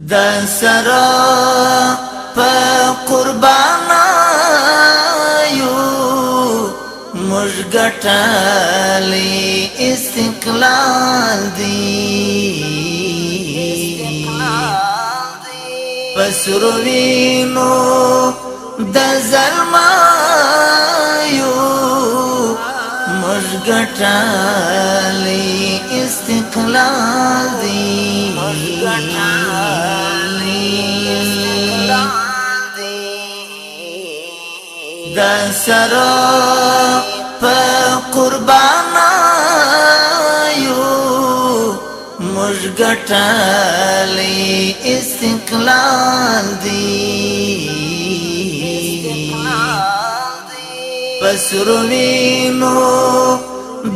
د سرا په قربانا یو مش ګټلی استقلال دی پسروینو د ظلما یو مش ګټلی استقلال دی د سرا په قربانا یو مش ګټلی استقلال دی پسروینو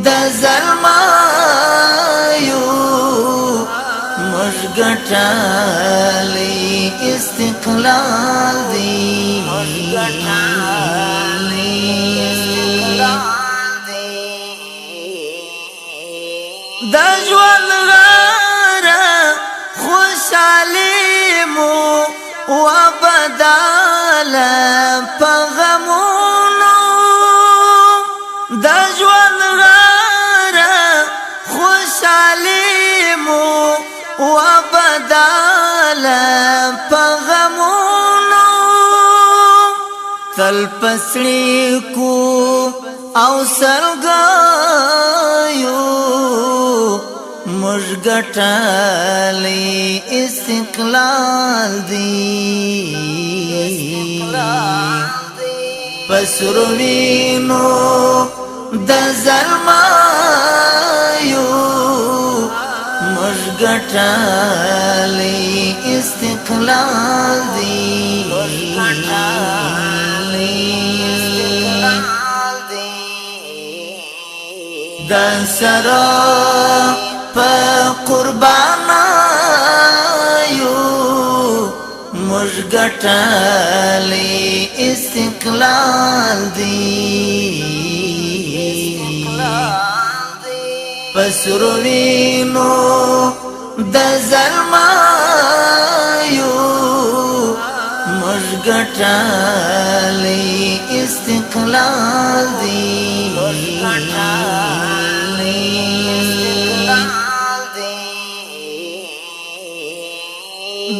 د ظلما یو مش ګټلی استقلال دی د ژوند غره خوشحالي مو وبداله په غمونو د ژوند غره خوشحالي مو وبداله په غمونو تل پسړي کو او سرګایو مش ګټلی استقلال دی پسروینو د ظلما یو مش ګټلی استقلال دی د سرا په قربانا یو مش ګټلی استقلال دی پسروینو د ظلما یو مش ګټلی استقلال دی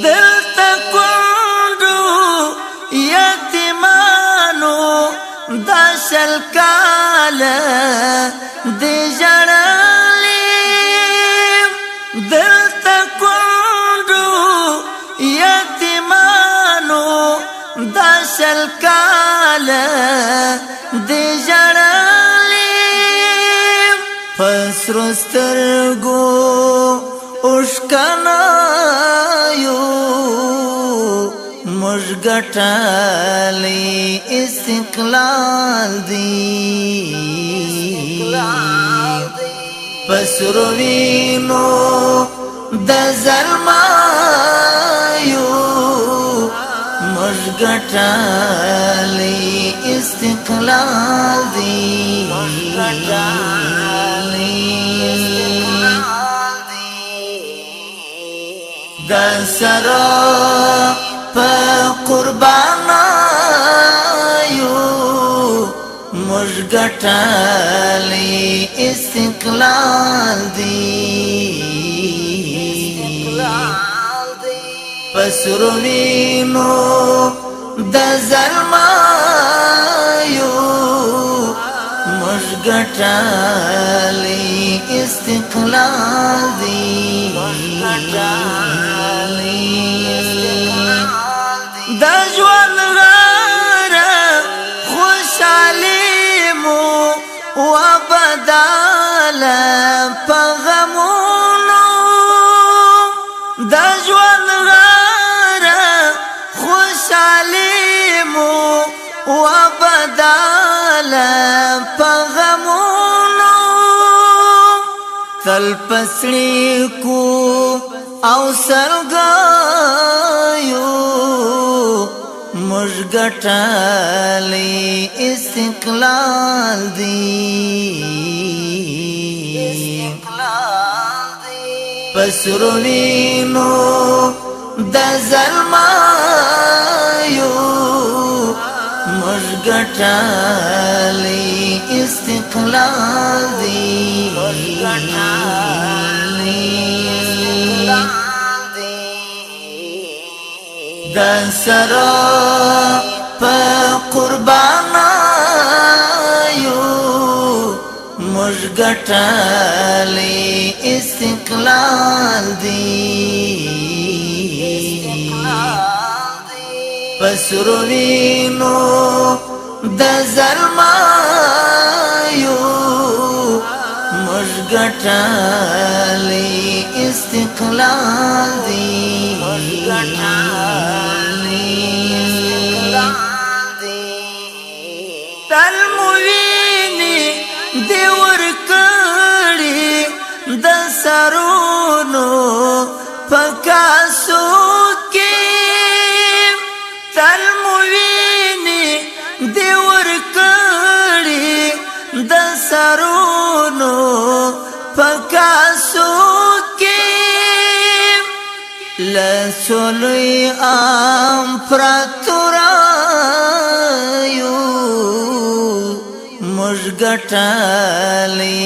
دلتا کندو یتیمانو دا شل کالا دی جڑالی دلتا کندو یتیمانو دا شل کالا دی جڑالی پسرسترگو اوشکانا مش ګټلی استقلال دی پسروینو د ظلما یو مش ګټلی استقلال دی د سرا په قربانا یو مش ګټلی استقلال دی پسروینو د ظلما یو مش ګټلی استقلال دی د ژوند غره خوشحالي مو وبداله په غمونو د ژوند غره خوشحالي مو وبداله په غمونو تل پسړي کو او سرګایو مش ګټلی استقلال دی پسروینو د زلمایو موږ ګټلی استقلال دی د سره په قربانایو موږ ګټلی استقلال دی پسرو وینو د زلمایو موږ ګټلی استقلال دی تل مو ویني دی ورکړي د سرونو په کاسو کې تل مو ویني دی ورکړي د سرونو په کاسو کې لسولوی امپراتورایو موږ ګټلی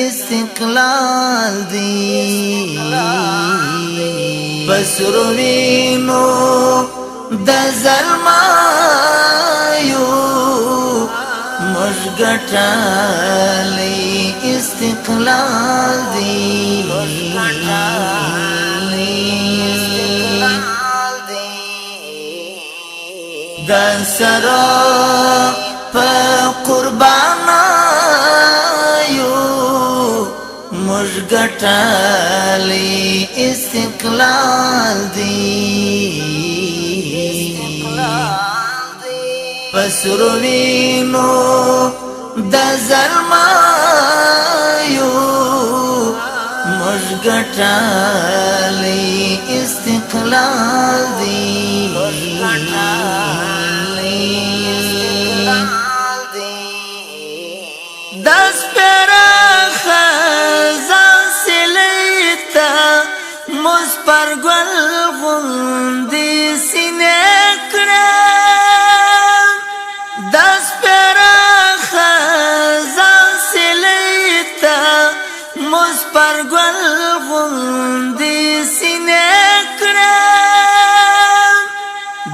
استقلال دی پسرو وینو د زلمایو موږ ګټلی استقلال دی د سره په قربانایو موږ ګټلی استقلال دی پسرو وینو د زلمایو موږ ګټلی استقلال دی دس پرخه ځان سلیتا مز پر ګل غوندې سینې کړم دس پرخه ځان سلیتا مز پر ګل غوندې سینې کړم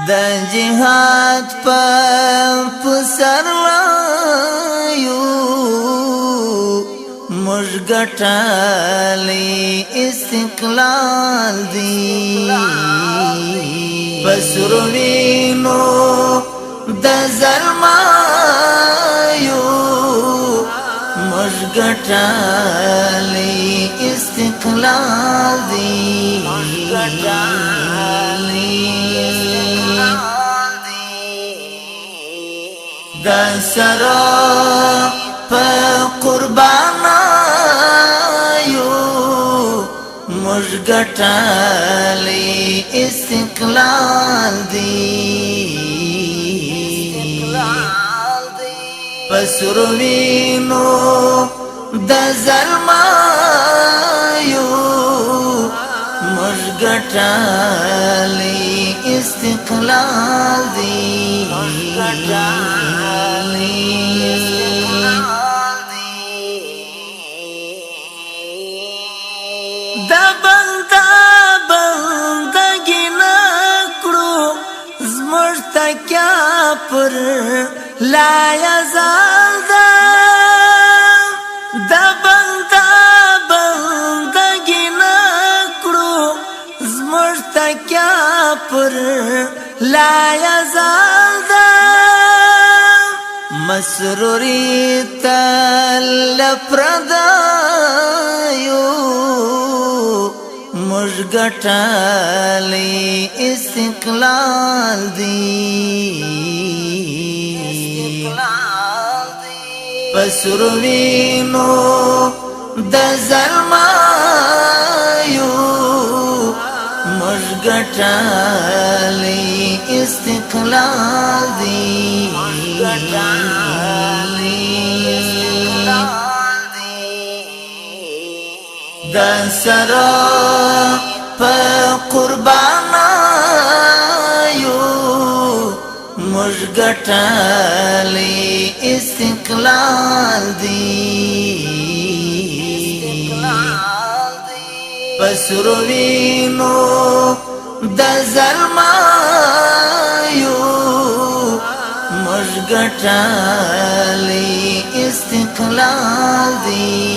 د جهاد په پسرلیو موږ ګټلی استقلال دی پسرو وینو د زلمایو موږ ګټلی استقلال دی د سره په قربانایو موږ ګټلی استقلال دی پسرو وینو د زلمایو موږ ګټلی استقلال دی د بنده بندګي نه کړو زموږ تکیا پر لایزال ده د بنده بندګي نه کړو زموږ تکیا پر لایزال ده مسروری تل پردایو موږ ګټلی استقلال دی پسرو وینو د زلمایو موږ ګټلی استقلال دی د سره په قربانایو ګټلې استقلال دی پسرو وینو د زلمایو موږ ګټلې استقلال دی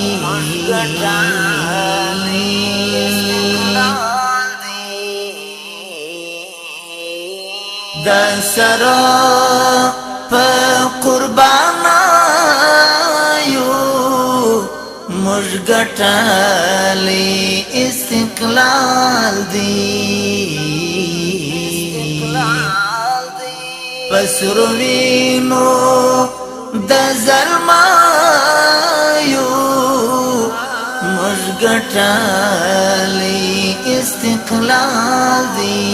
د سرا په قربانایو موږ ګټلې استقلال دی پسرو وینو د زلمایو موږ ګټلې استقلال دی